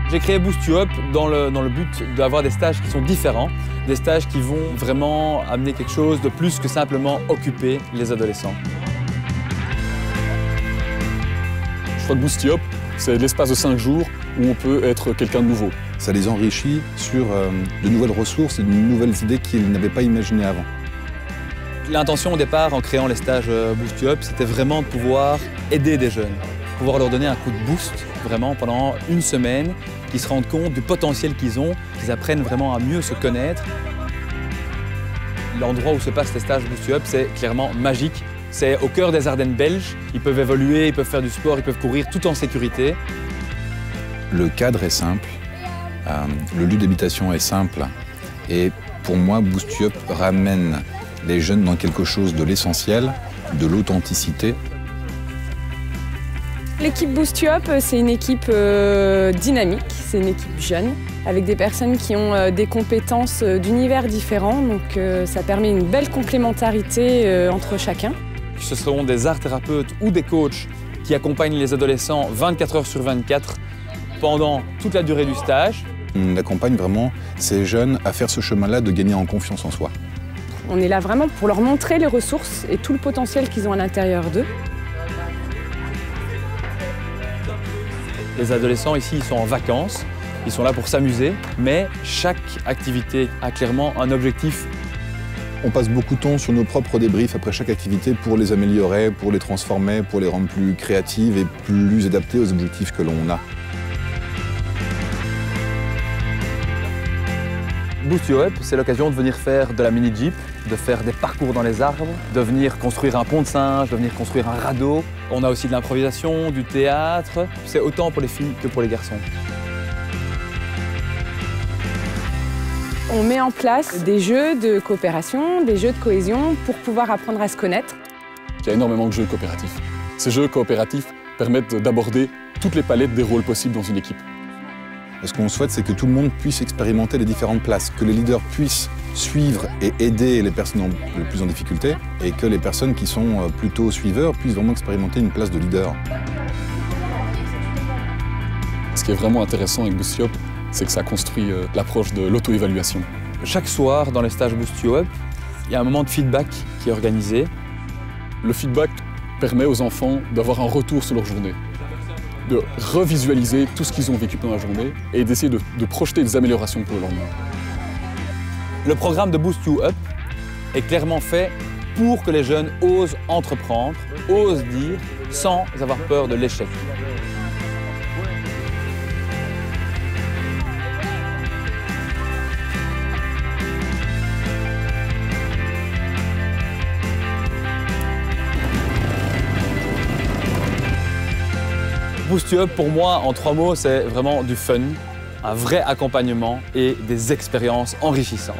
J'ai créé Boost You Up dans le but d'avoir des stages qui sont différents, des stages qui vont vraiment amener quelque chose de plus que simplement occuper les adolescents. Je crois que Boost You Up, c'est l'espace de 5 jours où on peut être quelqu'un de nouveau. Ça les enrichit sur de nouvelles ressources et de nouvelles idées qu'ils n'avaient pas imaginées avant. L'intention au départ, en créant les stages Boost You Up, c'était vraiment de pouvoir aider des jeunes, pouvoir leur donner un coup de boost vraiment pendant une semaine, qu'ils se rendent compte du potentiel qu'ils ont, qu'ils apprennent vraiment à mieux se connaître. L'endroit où se passent les stages Boost You Up, c'est clairement magique. C'est au cœur des Ardennes belges. Ils peuvent évoluer, ils peuvent faire du sport, ils peuvent courir tout en sécurité. Le cadre est simple, le lieu d'habitation est simple et pour moi, Boost You Up ramène les jeunes dans quelque chose de l'essentiel, de l'authenticité. L'équipe Boost You Up, c'est une équipe dynamique, c'est une équipe jeune, avec des personnes qui ont des compétences d'univers différents, donc ça permet une belle complémentarité entre chacun. Ce seront des art thérapeutes ou des coachs qui accompagnent les adolescents 24 heures sur 24 pendant toute la durée du stage. On accompagne vraiment ces jeunes à faire ce chemin-là de gagner en confiance en soi. On est là vraiment pour leur montrer les ressources et tout le potentiel qu'ils ont à l'intérieur d'eux. Les adolescents ici, ils sont en vacances, ils sont là pour s'amuser, mais chaque activité a clairement un objectif. On passe beaucoup de temps sur nos propres débriefs après chaque activité pour les améliorer, pour les transformer, pour les rendre plus créatives et plus adaptées aux objectifs que l'on a. Boost You Up, c'est l'occasion de venir faire de la mini-jeep, de faire des parcours dans les arbres, de venir construire un pont de singe, de venir construire un radeau. On a aussi de l'improvisation, du théâtre. C'est autant pour les filles que pour les garçons. On met en place des jeux de coopération, des jeux de cohésion pour pouvoir apprendre à se connaître. Il y a énormément de jeux coopératifs. Ces jeux coopératifs permettent d'aborder toutes les palettes des rôles possibles dans une équipe. Ce qu'on souhaite, c'est que tout le monde puisse expérimenter les différentes places, que les leaders puissent suivre et aider les personnes les plus en difficulté et que les personnes qui sont plutôt suiveurs puissent vraiment expérimenter une place de leader. Ce qui est vraiment intéressant avec Boost You Up, c'est que ça construit l'approche de l'auto-évaluation. Chaque soir, dans les stages Boost You Up, il y a un moment de feedback qui est organisé. Le feedback permet aux enfants d'avoir un retour sur leur journée, de revisualiser tout ce qu'ils ont vécu pendant la journée et d'essayer de projeter des améliorations pour le lendemain. Le programme de Boost You Up est clairement fait pour que les jeunes osent entreprendre, osent dire, sans avoir peur de l'échec. Boost You Up, pour moi, en 3 mots, c'est vraiment du fun, un vrai accompagnement et des expériences enrichissantes.